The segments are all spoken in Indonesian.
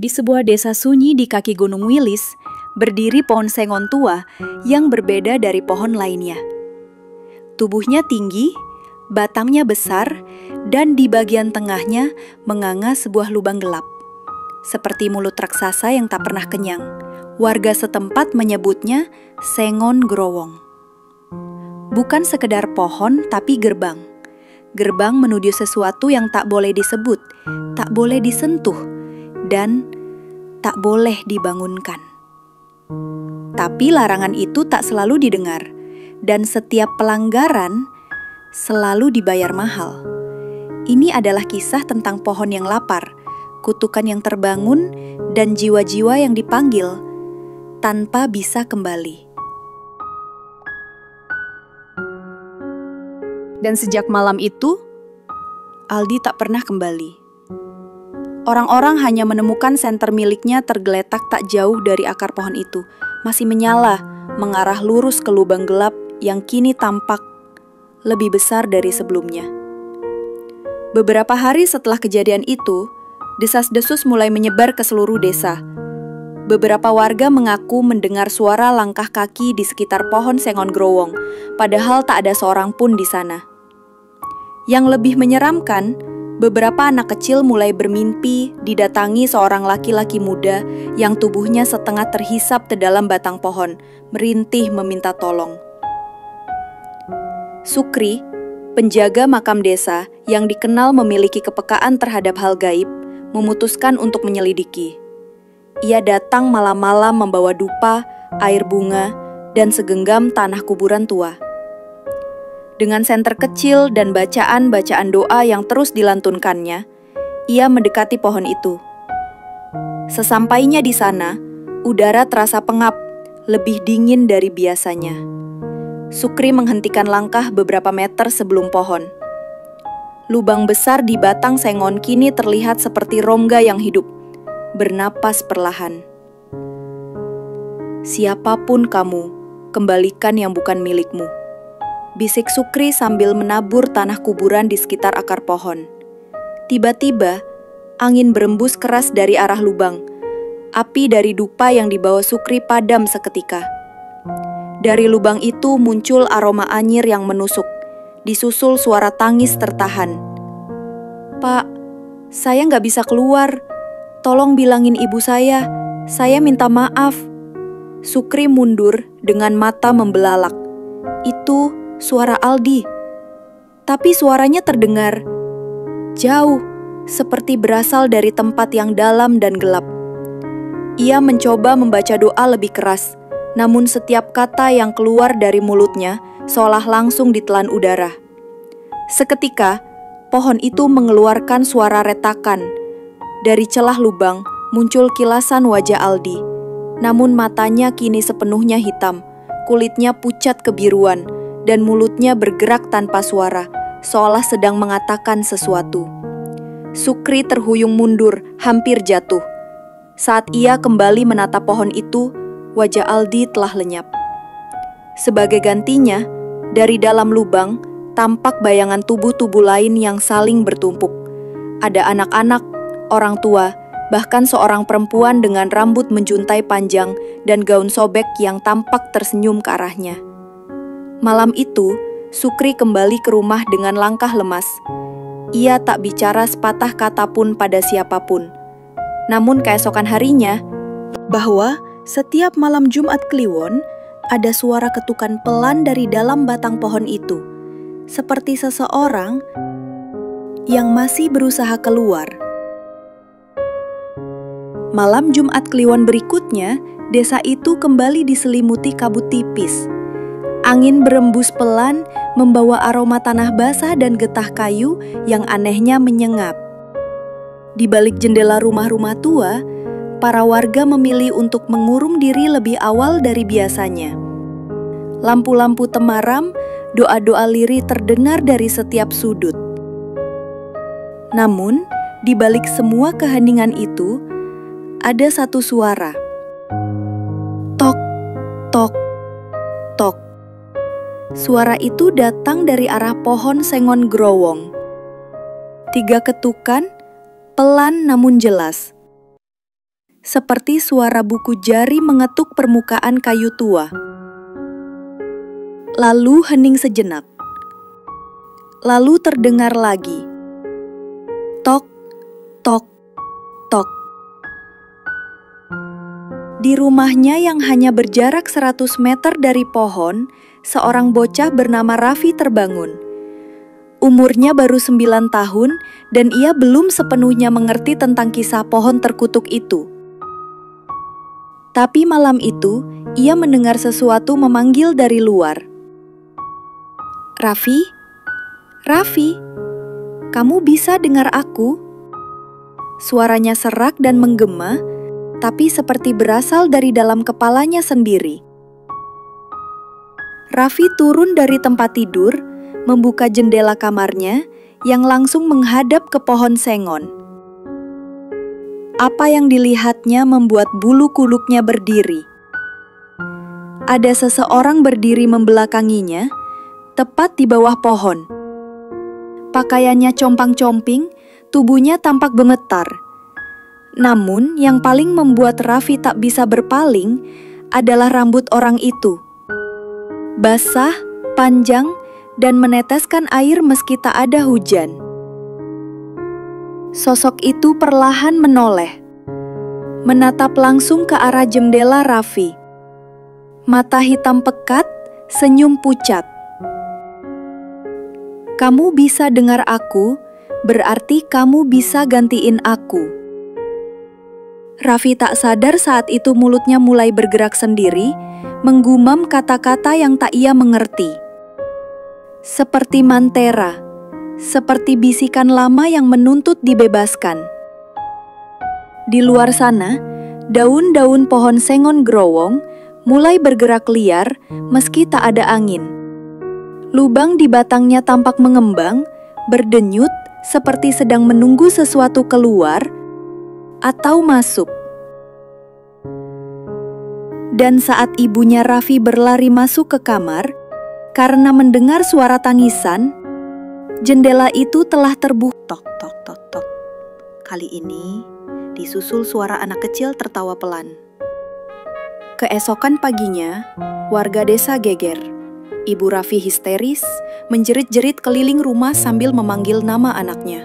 Di sebuah desa sunyi di kaki Gunung Wilis, berdiri pohon sengon tua yang berbeda dari pohon lainnya. Tubuhnya tinggi, batangnya besar, dan di bagian tengahnya menganga sebuah lubang gelap. Seperti mulut raksasa yang tak pernah kenyang, warga setempat menyebutnya Sengon Growong. Bukan sekedar pohon, tapi gerbang. Gerbang menuju sesuatu yang tak boleh disebut, tak boleh disentuh, dan tak boleh dibangunkan. Tapi larangan itu tak selalu didengar, dan setiap pelanggaran selalu dibayar mahal. Ini adalah kisah tentang pohon yang lapar, kutukan yang terbangun, dan jiwa-jiwa yang dipanggil tanpa bisa kembali. Dan sejak malam itu, Aldi tak pernah kembali. Orang-orang hanya menemukan senter miliknya tergeletak tak jauh dari akar pohon itu, masih menyala, mengarah lurus ke lubang gelap yang kini tampak lebih besar dari sebelumnya. Beberapa hari setelah kejadian itu, desas-desus mulai menyebar ke seluruh desa. Beberapa warga mengaku mendengar suara langkah kaki di sekitar pohon Sengon Growong, padahal tak ada seorang pun di sana. Yang lebih menyeramkan, beberapa anak kecil mulai bermimpi didatangi seorang laki-laki muda yang tubuhnya setengah terhisap ke dalam batang pohon, merintih meminta tolong. Sukri, penjaga makam desa yang dikenal memiliki kepekaan terhadap hal gaib, memutuskan untuk menyelidiki. Ia datang malam-malam membawa dupa, air bunga, dan segenggam tanah kuburan tua. Dengan senter kecil dan bacaan-bacaan doa yang terus dilantunkannya, ia mendekati pohon itu. Sesampainya di sana, udara terasa pengap, lebih dingin dari biasanya. Sukri menghentikan langkah beberapa meter sebelum pohon. Lubang besar di batang sengon kini terlihat seperti rongga yang hidup, bernapas perlahan. "Siapapun kamu, kembalikan yang bukan milikmu," bisik Sukri sambil menabur tanah kuburan di sekitar akar pohon. Tiba-tiba, angin berembus keras dari arah lubang. Api dari dupa yang dibawa Sukri padam seketika. Dari lubang itu muncul aroma anyir yang menusuk, disusul suara tangis tertahan. "Pak, saya nggak bisa keluar. Tolong bilangin ibu saya minta maaf." Sukri mundur dengan mata membelalak. Itu suara Aldi, tapi suaranya terdengar jauh, seperti berasal dari tempat yang dalam dan gelap. Ia mencoba membaca doa lebih keras, namun setiap kata yang keluar dari mulutnya seolah langsung ditelan udara. Seketika, pohon itu mengeluarkan suara retakan. Dari celah lubang muncul kilasan wajah Aldi, namun matanya kini sepenuhnya hitam, kulitnya pucat kebiruan, dan mulutnya bergerak tanpa suara, seolah sedang mengatakan sesuatu. Sukri terhuyung mundur, hampir jatuh. Saat ia kembali menatap pohon itu, wajah Aldi telah lenyap. Sebagai gantinya, dari dalam lubang, tampak bayangan tubuh-tubuh lain yang saling bertumpuk. Ada anak-anak, orang tua, bahkan seorang perempuan dengan rambut menjuntai panjang dan gaun sobek yang tampak tersenyum ke arahnya. Malam itu, Sukri kembali ke rumah dengan langkah lemas. Ia tak bicara sepatah kata pun pada siapapun. Namun keesokan harinya, bahwa setiap malam Jumat Kliwon, ada suara ketukan pelan dari dalam batang pohon itu, seperti seseorang yang masih berusaha keluar. Malam Jumat Kliwon berikutnya, desa itu kembali diselimuti kabut tipis. Angin berembus pelan, membawa aroma tanah basah dan getah kayu yang anehnya menyengat. Di balik jendela rumah-rumah tua, para warga memilih untuk mengurung diri lebih awal dari biasanya. Lampu-lampu temaram, doa-doa lirih terdengar dari setiap sudut. Namun, di balik semua keheningan itu, ada satu suara. Tok, tok, tok. Suara itu datang dari arah pohon Sengon Growong. 3 ketukan, pelan namun jelas. seperti suara buku jari mengetuk permukaan kayu tua. Lalu hening sejenak. Lalu terdengar lagi. Tok, tok, tok. Di rumahnya yang hanya berjarak 100 meter dari pohon, seorang bocah bernama Raffi terbangun. Umurnya baru 9 tahun dan ia belum sepenuhnya mengerti tentang kisah pohon terkutuk itu. Tapi malam itu, ia mendengar sesuatu memanggil dari luar. Raffi? Raffi? Kamu bisa dengar aku? Suaranya serak dan menggema, tapi seperti berasal dari dalam kepalanya sendiri. Raffi turun dari tempat tidur, membuka jendela kamarnya yang langsung menghadap ke pohon sengon. Apa yang dilihatnya membuat bulu kuduknya berdiri. Ada seseorang berdiri membelakanginya, tepat di bawah pohon. Pakaiannya compang-comping, tubuhnya tampak gemetar. Namun, yang paling membuat Raffi tak bisa berpaling adalah rambut orang itu. Basah, panjang, dan meneteskan air meski tak ada hujan. Sosok itu perlahan menoleh, menatap langsung ke arah jendela Raffi. Mata hitam pekat, senyum pucat. Kamu bisa dengar aku, berarti kamu bisa gantiin aku. Raffi tak sadar saat itu mulutnya mulai bergerak sendiri, menggumam kata-kata yang tak ia mengerti. Seperti mantera. Seperti bisikan lama yang menuntut dibebaskan. Di luar sana, daun-daun pohon sengon growong mulai bergerak liar meski tak ada angin. Lubang di batangnya tampak mengembang, berdenyut seperti sedang menunggu sesuatu keluar atau masuk. Dan saat ibunya Raffi berlari masuk ke kamar, karena mendengar suara tangisan, jendela itu telah terbuka. Tok, tok, tok, tok. Kali ini disusul suara anak kecil tertawa pelan. Keesokan paginya, warga desa geger. Ibu Raffi histeris, menjerit-jerit keliling rumah sambil memanggil nama anaknya.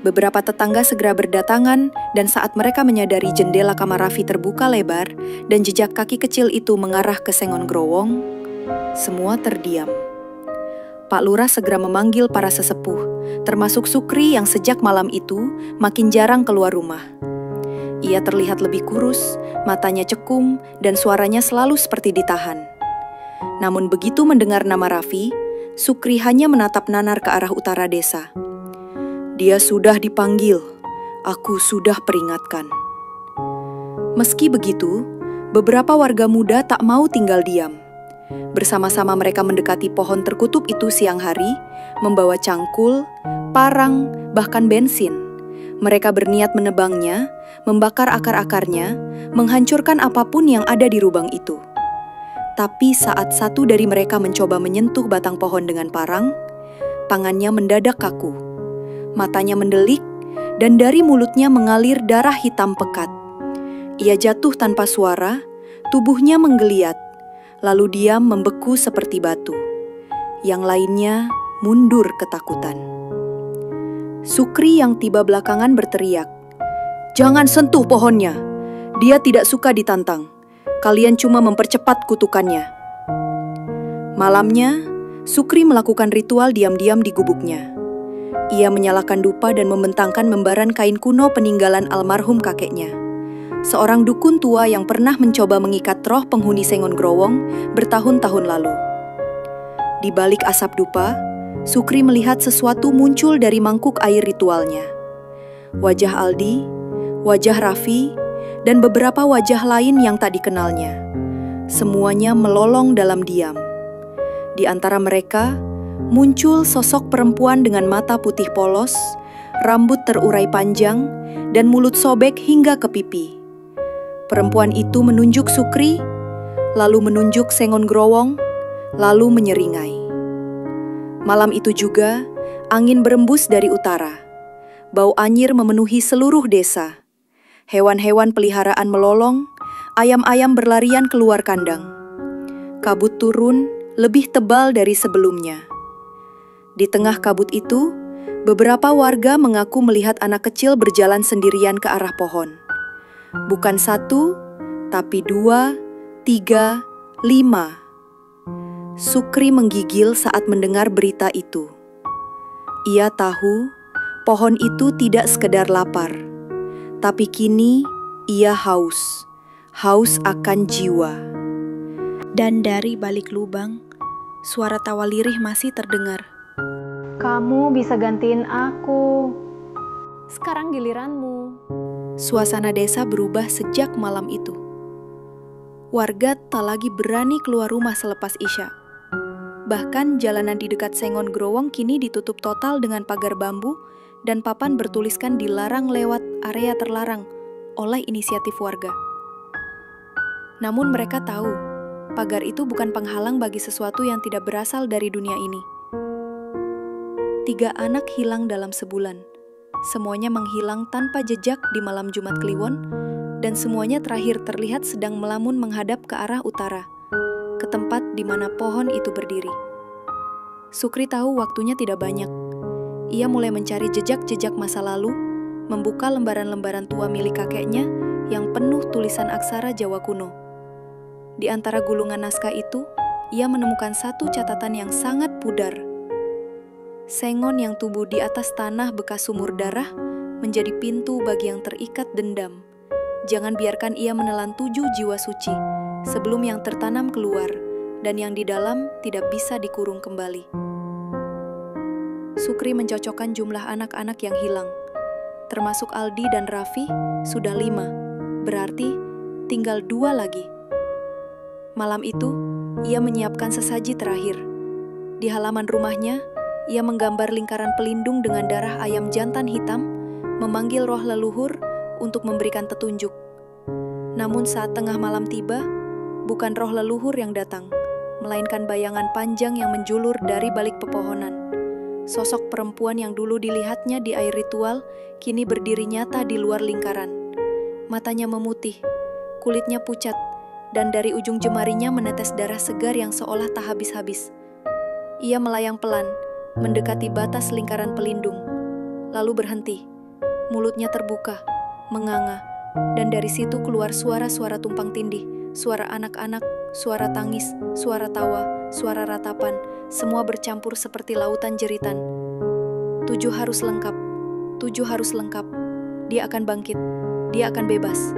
Beberapa tetangga segera berdatangan dan saat mereka menyadari jendela kamar Raffi terbuka lebar dan jejak kaki kecil itu mengarah ke sengon growong, semua terdiam. Pak Lurah segera memanggil para sesepuh, termasuk Sukri yang sejak malam itu makin jarang keluar rumah. Ia terlihat lebih kurus, matanya cekung, dan suaranya selalu seperti ditahan. Namun begitu mendengar nama Raffi, Sukri hanya menatap nanar ke arah utara desa. Dia sudah dipanggil, aku sudah peringatkan. Meski begitu, beberapa warga muda tak mau tinggal diam. Bersama-sama mereka mendekati pohon terkutuk itu siang hari, membawa cangkul, parang, bahkan bensin. Mereka berniat menebangnya, membakar akar-akarnya, menghancurkan apapun yang ada di lubang itu. Tapi saat satu dari mereka mencoba menyentuh batang pohon dengan parang, tangannya mendadak kaku. Matanya mendelik, dan dari mulutnya mengalir darah hitam pekat. Ia jatuh tanpa suara, tubuhnya menggeliat. Lalu diam membeku seperti batu. Yang lainnya mundur ketakutan. Sukri yang tiba belakangan berteriak, "Jangan sentuh pohonnya. Dia tidak suka ditantang. Kalian cuma mempercepat kutukannya." Malamnya, Sukri melakukan ritual diam-diam di gubuknya. Ia menyalakan dupa dan membentangkan lembaran kain kuno peninggalan almarhum kakeknya. Seorang dukun tua yang pernah mencoba mengikat roh penghuni sengon growong bertahun-tahun lalu. Di balik asap dupa, Sukri melihat sesuatu muncul dari mangkuk air ritualnya. Wajah Aldi, wajah Raffi, dan beberapa wajah lain yang tak dikenalnya. Semuanya melolong dalam diam. Di antara mereka, muncul sosok perempuan dengan mata putih polos, rambut terurai panjang, dan mulut sobek hingga ke pipi. Perempuan itu menunjuk Sukri, lalu menunjuk sengon growong, lalu menyeringai. Malam itu juga, angin berembus dari utara. Bau anyir memenuhi seluruh desa. Hewan-hewan peliharaan melolong, ayam-ayam berlarian keluar kandang. Kabut turun lebih tebal dari sebelumnya. Di tengah kabut itu, beberapa warga mengaku melihat anak kecil berjalan sendirian ke arah pohon. Bukan satu, tapi 2, 3, 5. Sukri menggigil saat mendengar berita itu. Ia tahu pohon itu tidak sekedar lapar, tapi kini ia haus akan jiwa. Dan dari balik lubang, suara tawa lirih masih terdengar. Kamu bisa gantiin aku. Sekarang giliranmu. Suasana desa berubah sejak malam itu. Warga tak lagi berani keluar rumah selepas Isya. Bahkan jalanan di dekat Sengon Growong kini ditutup total dengan pagar bambu dan papan bertuliskan dilarang lewat area terlarang oleh inisiatif warga. Namun mereka tahu, pagar itu bukan penghalang bagi sesuatu yang tidak berasal dari dunia ini. 3 anak hilang dalam sebulan. Semuanya menghilang tanpa jejak di malam Jumat Kliwon, dan semuanya terakhir terlihat sedang melamun menghadap ke arah utara, ke tempat di mana pohon itu berdiri. Sukri tahu waktunya tidak banyak. Ia mulai mencari jejak-jejak masa lalu, membuka lembaran-lembaran tua milik kakeknya yang penuh tulisan aksara Jawa kuno. Di antara gulungan naskah itu, ia menemukan satu catatan yang sangat pudar. Sengon yang tumbuh di atas tanah bekas sumur darah menjadi pintu bagi yang terikat dendam. Jangan biarkan ia menelan 7 jiwa suci sebelum yang tertanam keluar dan yang di dalam tidak bisa dikurung kembali. Sukri mencocokkan jumlah anak-anak yang hilang. Termasuk Aldi dan Raffi sudah 5, berarti tinggal 2 lagi. Malam itu, ia menyiapkan sesaji terakhir. Di halaman rumahnya, ia menggambar lingkaran pelindung dengan darah ayam jantan hitam, memanggil roh leluhur untuk memberikan petunjuk. Namun saat tengah malam tiba, bukan roh leluhur yang datang, melainkan bayangan panjang yang menjulur dari balik pepohonan. Sosok perempuan yang dulu dilihatnya di air ritual, kini berdiri nyata di luar lingkaran. Matanya memutih, kulitnya pucat, dan dari ujung jemarinya menetes darah segar yang seolah tak habis-habis. Ia melayang pelan, mendekati batas lingkaran pelindung, lalu berhenti. Mulutnya terbuka, menganga, dan dari situ keluar suara-suara tumpang tindih, suara anak-anak, suara tangis, suara tawa, suara ratapan, semua bercampur seperti lautan jeritan. 7 harus lengkap, 7 harus lengkap. Dia akan bangkit, dia akan bebas.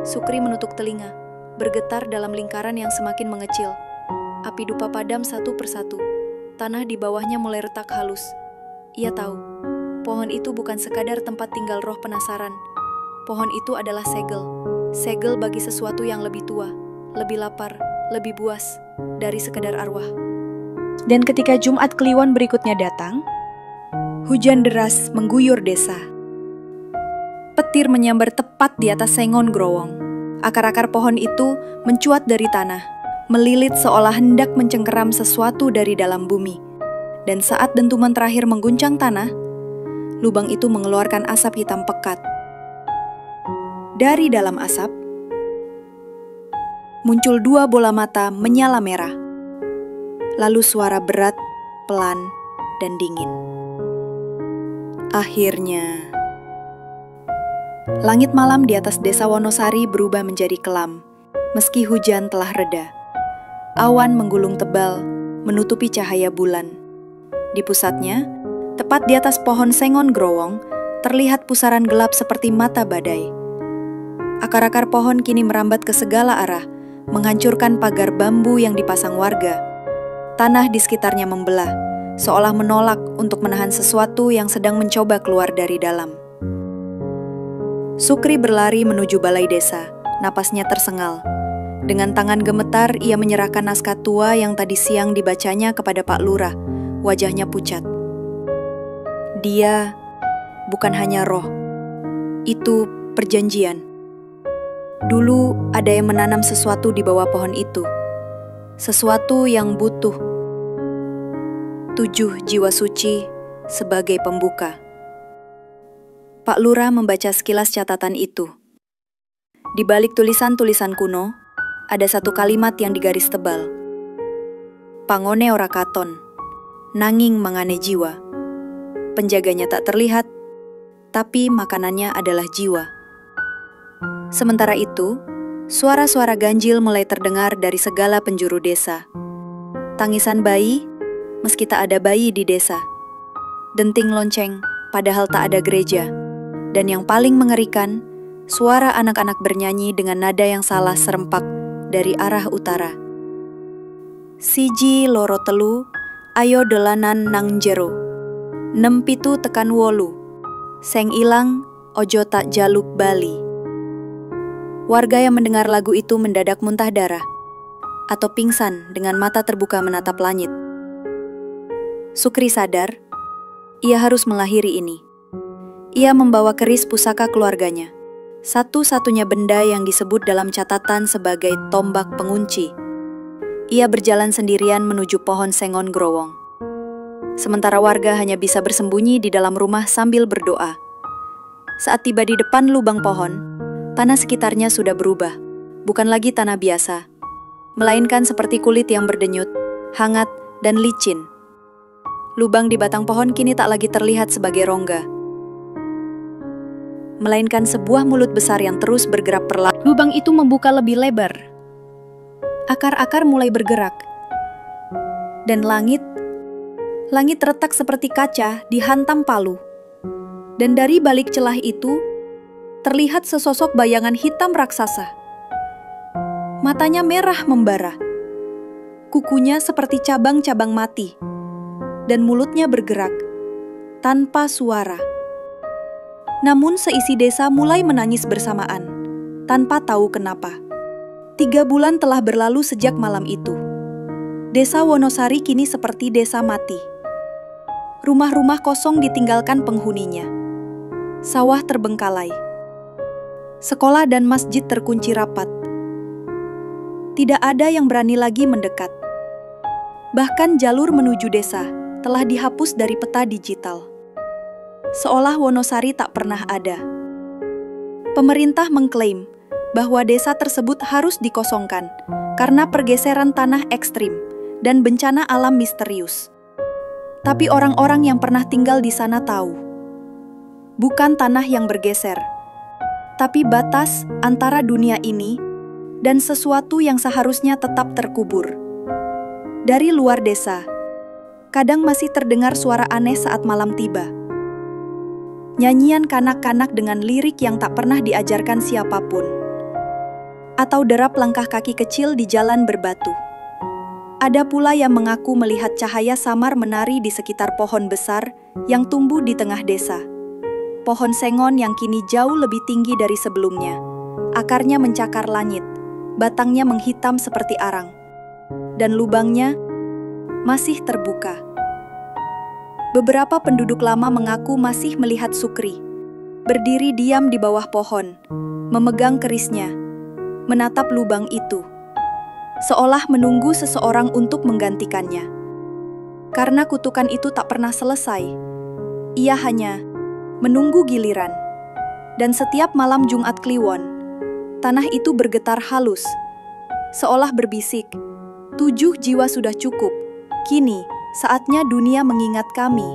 Sukri menutup telinga, bergetar dalam lingkaran yang semakin mengecil. Api dupa padam satu persatu. Tanah di bawahnya mulai retak halus. Ia tahu, pohon itu bukan sekadar tempat tinggal roh penasaran. Pohon itu adalah segel. Segel bagi sesuatu yang lebih tua, lebih lapar, lebih buas dari sekedar arwah. Dan ketika Jumat Kliwon berikutnya datang, hujan deras mengguyur desa. Petir menyambar tepat di atas Sengon Growong. Akar-akar pohon itu mencuat dari tanah, melilit seolah hendak mencengkeram sesuatu dari dalam bumi. Dan saat dentuman terakhir mengguncang tanah, lubang itu mengeluarkan asap hitam pekat. Dari dalam asap, muncul 2 bola mata menyala merah. Lalu suara berat, pelan, dan dingin. Akhirnya, langit malam di atas desa Wonosari berubah menjadi kelam, meski hujan telah reda. Awan menggulung tebal, menutupi cahaya bulan. Di pusatnya, tepat di atas pohon Sengon Growong, terlihat pusaran gelap seperti mata badai. Akar-akar pohon kini merambat ke segala arah, menghancurkan pagar bambu yang dipasang warga. Tanah di sekitarnya membelah, seolah menolak untuk menahan sesuatu yang sedang mencoba keluar dari dalam. Sukri berlari menuju balai desa, napasnya tersengal. Dengan tangan gemetar, ia menyerahkan naskah tua yang tadi siang dibacanya kepada Pak Lurah. Wajahnya pucat. Dia bukan hanya roh, itu perjanjian. Dulu ada yang menanam sesuatu di bawah pohon itu. Sesuatu yang butuh 7 jiwa suci sebagai pembuka. Pak Lurah membaca sekilas catatan itu. Di balik tulisan-tulisan kuno, ada satu kalimat yang digaris tebal. Pangone ora katon, nanging mangane jiwa. Penjaganya tak terlihat, tapi makanannya adalah jiwa. Sementara itu, suara-suara ganjil mulai terdengar dari segala penjuru desa. Tangisan bayi, meski tak ada bayi di desa. Denting lonceng, padahal tak ada gereja. Dan yang paling mengerikan, suara anak-anak bernyanyi dengan nada yang salah serempak dari arah utara. Siji loro telu, ayo dolanan nang jero. 6 pitu tekan 8, seng ilang, ojo tak jaluk bali. Warga yang mendengar lagu itu mendadak muntah darah, atau pingsan dengan mata terbuka menatap langit. Sukri sadar, ia harus mengakhiri ini. Ia membawa keris pusaka keluarganya, satu-satunya benda yang disebut dalam catatan sebagai tombak pengunci. Ia berjalan sendirian menuju pohon sengon growong. Sementara warga hanya bisa bersembunyi di dalam rumah sambil berdoa. Saat tiba di depan lubang pohon, tanah sekitarnya sudah berubah. Bukan lagi tanah biasa, melainkan seperti kulit yang berdenyut, hangat, dan licin. Lubang di batang pohon kini tak lagi terlihat sebagai rongga, melainkan sebuah mulut besar yang terus bergerak perlahan. Lubang itu membuka lebih lebar. Akar-akar mulai bergerak. Dan langit retak seperti kaca dihantam palu. Dan dari balik celah itu, terlihat sesosok bayangan hitam raksasa. Matanya merah membara. Kukunya seperti cabang-cabang mati. Dan mulutnya bergerak, tanpa suara. Namun seisi desa mulai menangis bersamaan, tanpa tahu kenapa. 3 bulan telah berlalu sejak malam itu. Desa Wonosari kini seperti desa mati. Rumah-rumah kosong ditinggalkan penghuninya. Sawah terbengkalai. Sekolah dan masjid terkunci rapat. Tidak ada yang berani lagi mendekat. Bahkan jalur menuju desa telah dihapus dari peta digital. Seolah Wonosari tak pernah ada. Pemerintah mengklaim bahwa desa tersebut harus dikosongkan karena pergeseran tanah ekstrim dan bencana alam misterius. Tapi orang-orang yang pernah tinggal di sana tahu, bukan tanah yang bergeser, tapi batas antara dunia ini dan sesuatu yang seharusnya tetap terkubur. Dari luar desa, kadang masih terdengar suara aneh saat malam tiba. Nyanyian kanak-kanak dengan lirik yang tak pernah diajarkan siapapun. Atau derap langkah kaki kecil di jalan berbatu. Ada pula yang mengaku melihat cahaya samar menari di sekitar pohon besar yang tumbuh di tengah desa. Pohon sengon yang kini jauh lebih tinggi dari sebelumnya. Akarnya mencakar langit, batangnya menghitam seperti arang. Dan lubangnya masih terbuka. Beberapa penduduk lama mengaku masih melihat Sukri, berdiri diam di bawah pohon, memegang kerisnya, menatap lubang itu, seolah menunggu seseorang untuk menggantikannya. Karena kutukan itu tak pernah selesai, ia hanya menunggu giliran. Dan setiap malam Jumat Kliwon, tanah itu bergetar halus, seolah berbisik, 7 jiwa sudah cukup, kini saatnya dunia mengingat kami.